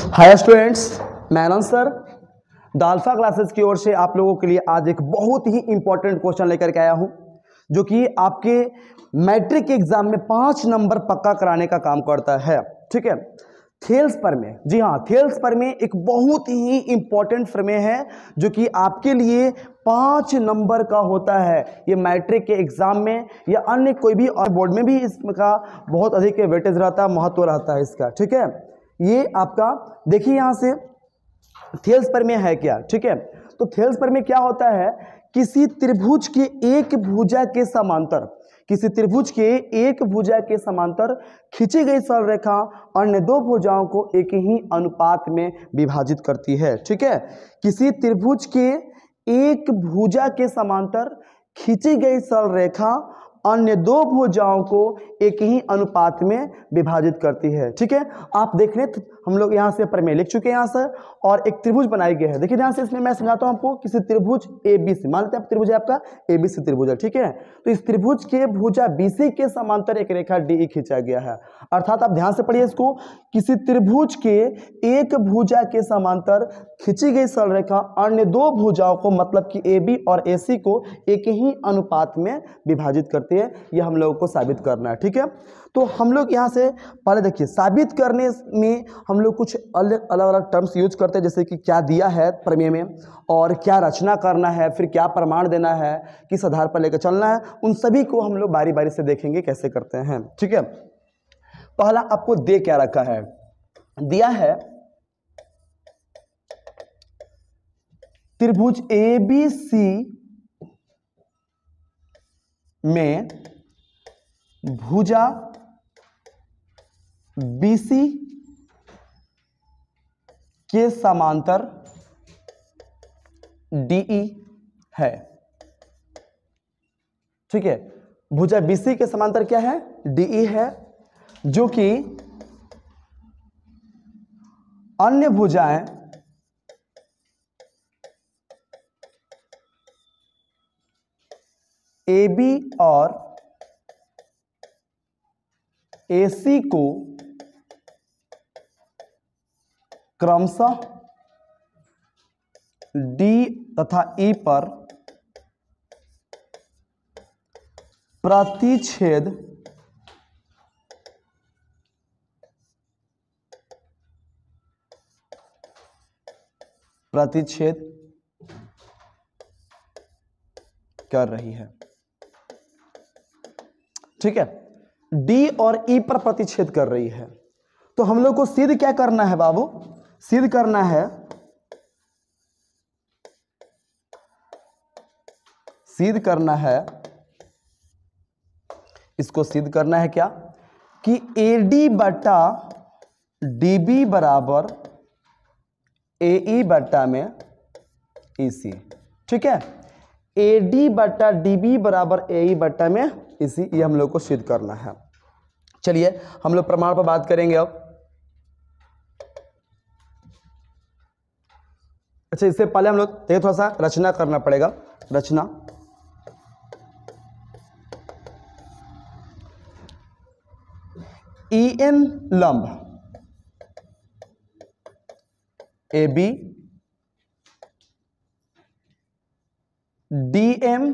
Hi students, मैं आनंद sir the alpha classes की ओर से आप लोगों के लिए आज एक बहुत ही इंपॉर्टेंट क्वेश्चन लेकर के आया हूं, जो कि आपके मैट्रिक एग्जाम में 5 नंबर पक्का कराने का काम करता है। ठीक है, थेल्स प्रमेय, जी हाँ, थेल्स प्रमेय एक बहुत ही इंपॉर्टेंट प्रमेय है जो कि आपके लिए 5 नंबर का होता है। ये मैट्रिक के एग्जाम में या अन्य कोई भी और बोर्ड में भी इसका बहुत अधिक वेटेज रहता है, महत्व रहता है इसका। ठीक है, ये आपका देखिए यहाँ से थेल्स प्रमेय है क्या। ठीक है, तो थेल्स प्रमेय क्या होता है, किसी त्रिभुज के एक भुजा के समांतर, किसी त्रिभुज के एक भुजा के समांतर खींची गई सरल रेखा अन्य दो भुजाओं को एक ही अनुपात में विभाजित करती है। ठीक है, किसी त्रिभुज के एक भुजा के समांतर खींची गई सरल रेखा अन्य दो भुजाओं को एक ही अनुपात में विभाजित करती है। ठीक है, आप देख लें, हम लोग यहाँ से प्रमेय लिख चुके हैं यहाँ से, और एक त्रिभुज बनाई गई है। देखिए ध्यान से, इसमें मैं समझाता हूँ आपको। किसी त्रिभुज ABC, मान लेते हैं त्रिभुज है आपका ABC त्रिभुज है। ठीक है, तो इस त्रिभुज के भुजा BC के समांतर एक रेखा DE खींचा गया है। अर्थात आप ध्यान से पढ़िए इसको, किसी त्रिभुज के एक भुजा के समांतर खींची गई सरल रेखा अन्य दो भुजाओं को, मतलब कि AB और AC को एक ही अनुपात में विभाजित करती है। यह हम लोगों को साबित करना है। ठीक है, तो हम लोग यहाँ से पहले देखिए, साबित करने में हम लोग कुछ अलग अलग टर्म्स यूज करते हैं, जैसे कि क्या दिया है प्रमेय में और क्या रचना करना है, फिर क्या प्रमाण देना है, किस आधार पर लेकर चलना है, उन सभी को हम लोग बारी बारी से देखेंगे कैसे करते हैं। ठीक है, पहला आपको दे क्या रखा है, दिया है त्रिभुज ABC में भुजा BC के समांतर DE है। ठीक है, भुजा BC के समांतर क्या है, DE है, जो कि अन्य भुजाएं AB और AC को क्रमशः D तथा E पर प्रतिच्छेद कर रही है। ठीक है, D और E पर प्रतिच्छेद कर रही है। तो हम लोग को सिद्ध क्या करना है बाबू, सिद्ध करना है, सिद्ध करना है, इसको सिद्ध करना है क्या, कि AD बटा DB बराबर AE बटा में EC। ठीक है, AD बटा DB बराबर AE बटा में EC, ये हम लोग को सिद्ध करना है। चलिए हम लोग प्रमाण पर बात करेंगे अब। अच्छा, इससे पहले हम लोग देखिए थोड़ा सा रचना करना पड़ेगा। रचना, EN लंब AB, DM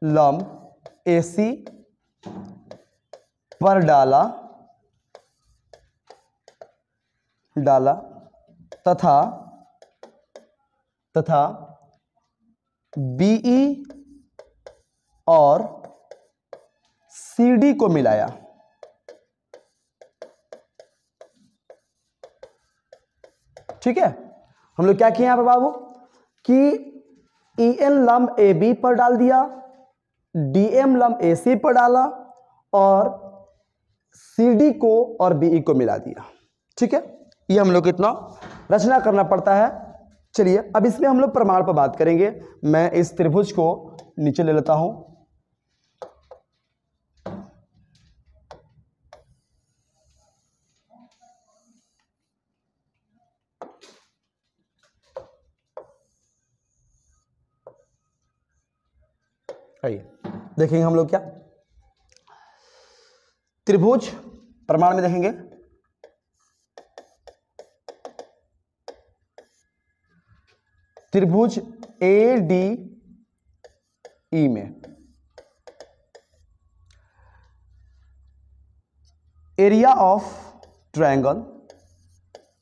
लंब AC पर डाला तथा BE और CD को मिलाया। ठीक है, हम लोग क्या किए यहां पर बाबू, कि EN लंब AB पर डाल दिया, DM लंब AC पर डाला और CD को और BE को मिला दिया। ठीक है, ये हम लोग को इतना रचना करना पड़ता है। चलिए अब इसमें हम लोग प्रमाण पर बात करेंगे। मैं इस त्रिभुज को नीचे ले लेता हूं। आइए देखेंगे हम लोग क्या त्रिभुज प्रमाण में देखेंगे त्रिभुज ADE में एरिया ऑफ ट्रायंगल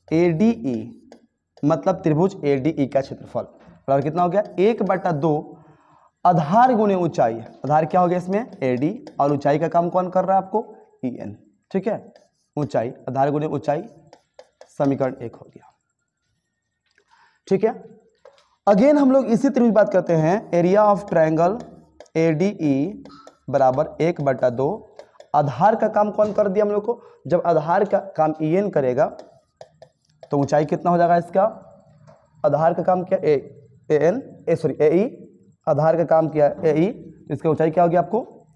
ADE मतलब त्रिभुज ADE का क्षेत्रफल बराबर कितना हो गया 1/2 आधार गुणे ऊंचाई। आधार क्या हो गया इसमें AD और ऊंचाई का काम कौन कर रहा है आपको EN। ठीक है, ऊंचाई आधार गुणे ऊंचाई, समीकरण 1 हो गया। ठीक है, अगेन हम लोग इसी त्रिभुज बात करते हैं। एरिया ऑफ ट्रायंगल ADE बराबर 1/2 आधार का काम कौन कर दिया हम लोग को। जब आधार का काम EN करेगा तो ऊंचाई कितना हो जाएगा इसका। आधार का काम क्या AE, आधार का काम किया AE, इसका ऊंचाई क्या हो गया आपको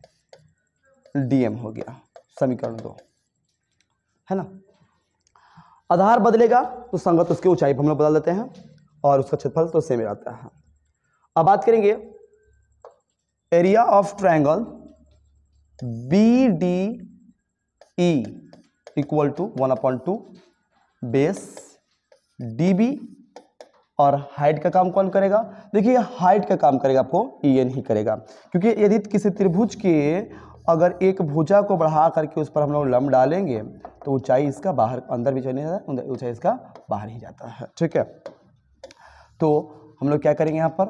DM हो गया। समीकरण 2 है ना। आधार बदलेगा तो संगत उसकी ऊंचाई हम लोग बदल देते हैं और उसका क्षेत्रफल तो सेम रहता है। अब बात करेंगे area of triangle BDE equal to 1/2 base DB और हाइट का काम कौन करेगा। देखिए हाइट का काम करेगा आपको EN ही करेगा, क्योंकि यदि किसी त्रिभुज के अगर एक भुजा को बढ़ा करके उस पर हम लोग लंब डालेंगे तो ऊंचाई इसका बाहर अंदर भी चले जाता है, ऊंचाई इसका बाहर ही जाता है। ठीक है, तो हम लोग क्या करेंगे यहाँ पर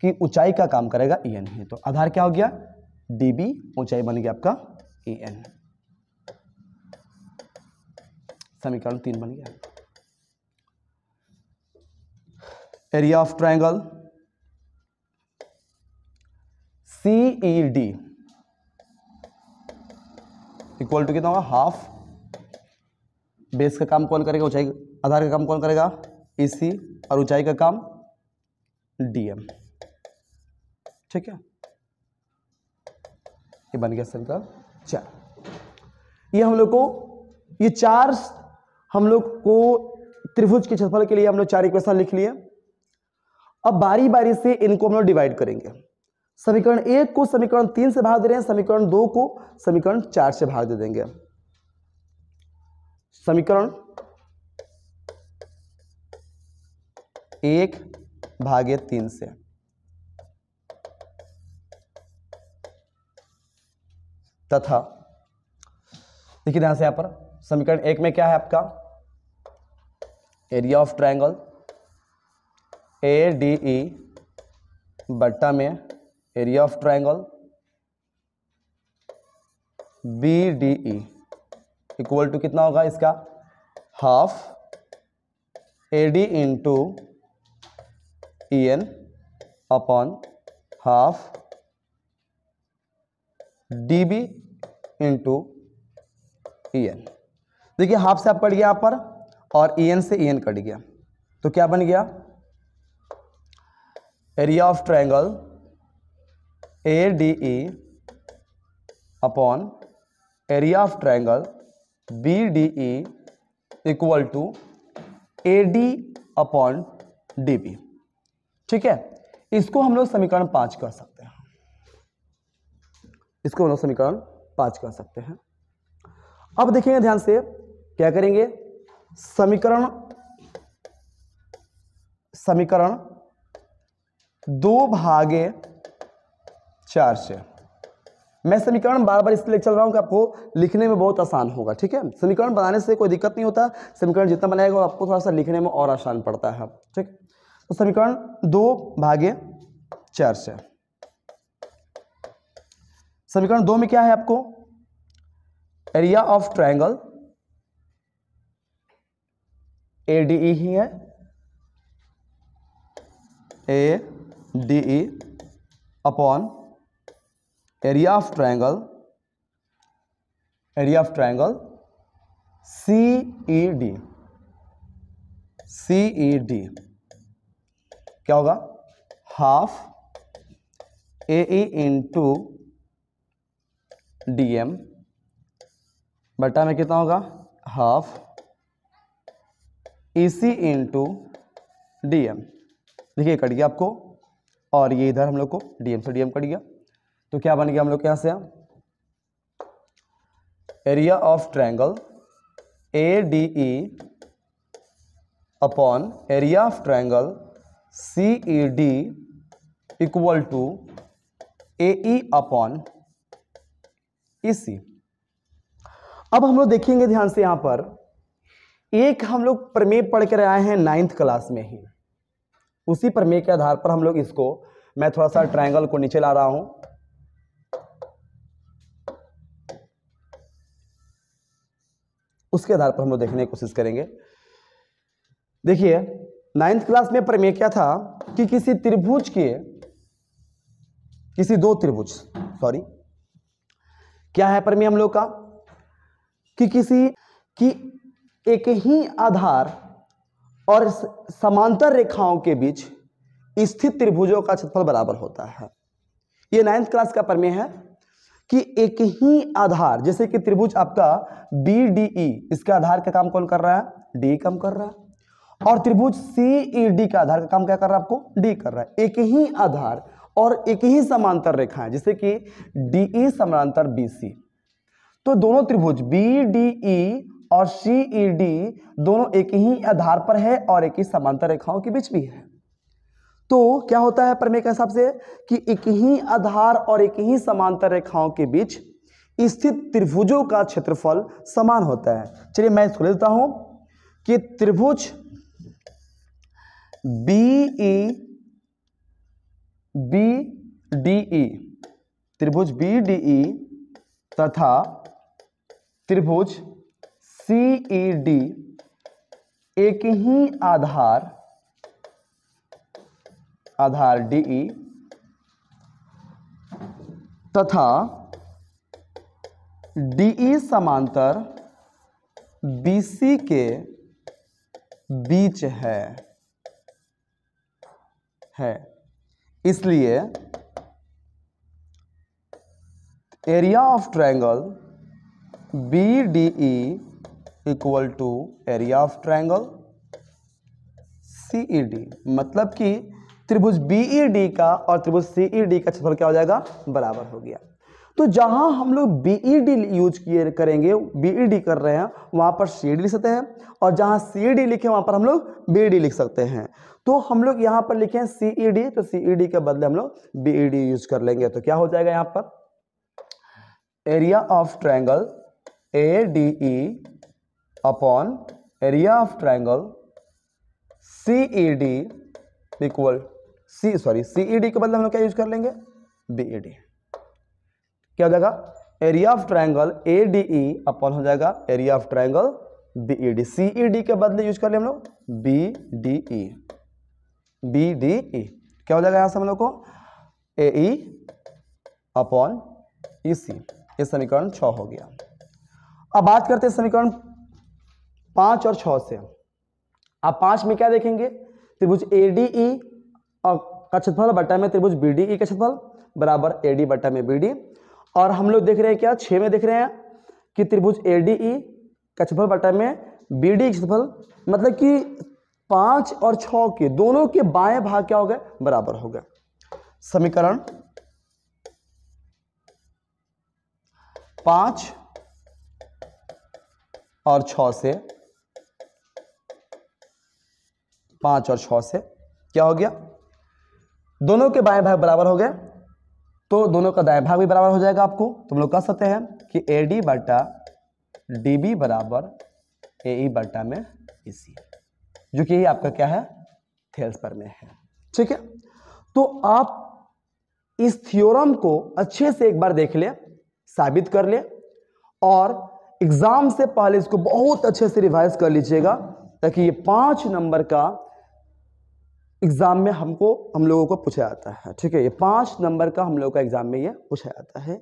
कि ऊंचाई का काम करेगा EN ही। तो आधार क्या हो गया DB, ऊंचाई बन गया आपका EN। समीकरण 3 बन गया। Area of triangle CED equal to कितना होगा हाफ। बेस का काम कौन करेगा ऊंचाई, आधार का काम कौन करेगा EC और ऊंचाई का काम DM। ठीक है, ये बन गया समीकरण 4। ये हम लोग को ये 4 हम लोग को त्रिभुज के क्षेत्रफल के लिए हम लोग 4 इक्वेशन लिख लिए। अब बारी बारी से इनको हम लोग डिवाइड करेंगे। समीकरण 1 को समीकरण 3 से भाग दे रहे हैं, समीकरण 2 को समीकरण 4 से भाग दे देंगे। समीकरण 1/3 से तथा देखिए ध्यान से यहां पर समीकरण 1 में क्या है आपका एरिया ऑफ ट्रायंगल ADE बट्टा में area of triangle BDE equal to कितना होगा इसका half AD into EN upon half DB into EN। देखिए हाफ से आप कट गया यहाँ पर और EN से EN कट गया, तो क्या बन गया area of triangle ADE upon area of triangle BDE equal to AD upon DB। ठीक है, इसको हम लोग समीकरण 5 कर सकते हैं, इसको हम लोग समीकरण 5 कर सकते हैं। अब देखेंगे ध्यान से क्या करेंगे समीकरण 2/4 से मैं समीकरण बार बार इसलिए चल रहा हूं कि आपको लिखने में बहुत आसान होगा। ठीक है, समीकरण बनाने से कोई दिक्कत नहीं होता, समीकरण जितना बनाएगा आपको थोड़ा सा लिखने में और आसान पड़ता है। ठीक, तो समीकरण 2/4 से समीकरण 2 में क्या है आपको एरिया ऑफ ट्रायंगल ADE ही है, ADE upon area of triangle CED क्या होगा हाफ AE इंटू DM बटा में कितना होगा हाफ EC इंटू DM। देखिए कट गया आपको और ये इधर हम लोग को DM से DM कट गया, तो क्या बन गया हम लोग यहां से area of triangle ADE upon area of triangle CED equal to AE upon EC। अब हम लोग देखेंगे ध्यान से, यहां पर एक हम लोग प्रमेय पढ़ कर आए हैं 9th क्लास में ही, उसी प्रमेय के आधार पर हम लोग इसको, मैं थोड़ा सा ट्रायंगल को नीचे ला रहा हूं, उसके आधार पर हम लोग देखने की कोशिश करेंगे। देखिए 9th क्लास में प्रमेय क्या था कि किसी त्रिभुज के, किसी दो त्रिभुज, सॉरी क्या है प्रमेय हम लोग का, कि किसी की एक ही आधार और समांतर रेखाओं के बीच स्थित त्रिभुजों का क्षेत्रफल बराबर होता है। ये 9th क्लास का प्रमेय है कि एक ही आधार, जैसे कि त्रिभुज आपका BDE, इसका आधार का काम कौन कर रहा है, D काम कर रहा है, और त्रिभुज CED का आधार का काम क्या कर रहा है, आपको D कर रहा है। एक ही आधार और एक ही समांतर रेखाएं, जैसे कि DE समांतर BC, तो दोनों त्रिभुज BDE और CED दोनों एक ही आधार पर है और एक ही समांतर रेखाओं के बीच भी है। तो क्या होता है प्रमेय के हिसाब से कि एक ही आधार और एक ही समांतर रेखाओं के बीच स्थित त्रिभुजों का क्षेत्रफल समान होता है। चलिए मैं इसको लेता हूं कि त्रिभुज BDE, त्रिभुज BDE तथा त्रिभुज CED एक ही आधार DE तथा DE समांतर BC के बीच है। इसलिए area of triangle BDE equal to area of triangle CED, मतलब कि त्रिभुज BED का और त्रिभुज CED का क्षेत्रफल क्या हो जाएगा, बराबर हो गया। तो जहां हम लोग BED यूज करेंगे, BED कर रहे हैं, वहां पर CED लिख सकते हैं, और जहां CED लिखे वहां पर हम लोग BED लिख सकते हैं। तो हम लोग यहां पर लिखे CED, तो CED के बदले हम लोग BED यूज कर लेंगे। तो क्या हो जाएगा यहां पर, area of triangle ADE upon area of triangle CED equal CED के बदले हम लोग क्या यूज कर लेंगे, BED। क्या हो जाएगा, area of triangle ADE upon हो जाएगा area of triangle BED। CED के बदले यूज कर ले हम लोग BDE। क्या हो जाएगा यहां से हम लोग को, AE अपॉन EC। ये समीकरण 6 हो गया। अब बात करते हैं समीकरण 5 और 6 से। अब 5 में क्या देखेंगे, त्रिभुज ADE का क्षेत्रफल बटा में त्रिभुज BDE का क्षेत्रफल बराबर AD बटा में BD। और हम लोग देख रहे हैं क्या, 6 में देख रहे हैं कि त्रिभुज ADE का क्षेत्रफल बटा में BD का क्षेत्रफल, मतलब कि 5 और 6 के दोनों के बाएं भाग क्या हो गए, बराबर हो गए। समीकरण 5 और 6 से, 5 और 6 से क्या हो गया, दोनों के बाएं भाग बराबर हो गए, तो दोनों का दाएं भाग भी बराबर हो जाएगा आपको। तो हम लोग कह सकते हैं कि AD बटा DB बराबर AE बटा में EC, जो कि आपका क्या है, थेल्स प्रमेय है। ठीक है, तो आप इस थ्योरम को अच्छे से एक बार देख ले, साबित कर ले, और एग्जाम से पहले इसको बहुत अच्छे से रिवाइज कर लीजिएगा, ताकि ये 5 नंबर का एग्जाम में हम लोगों को पूछा जाता है। ठीक है, ये 5 नंबर का हम लोगों का एग्जाम में ये पूछा जाता है।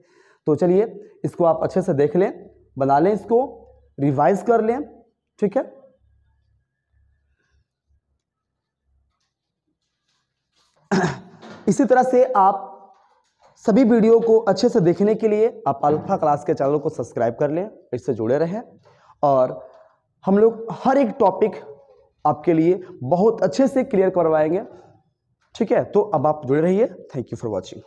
तो चलिए इसको आप अच्छे से देख लें, बना लें, इसको रिवाइज कर लें। ठीक है, इसी तरह से आप सभी वीडियो को अच्छे से देखने के लिए आप अल्फा क्लास के चैनल को सब्सक्राइब कर लें, इससे जुड़े रहें, और हम लोग हर एक टॉपिक आपके लिए बहुत अच्छे से क्लियर करवाएंगे। ठीक है, तो अब आप जुड़े रहिए। Thank you for watching.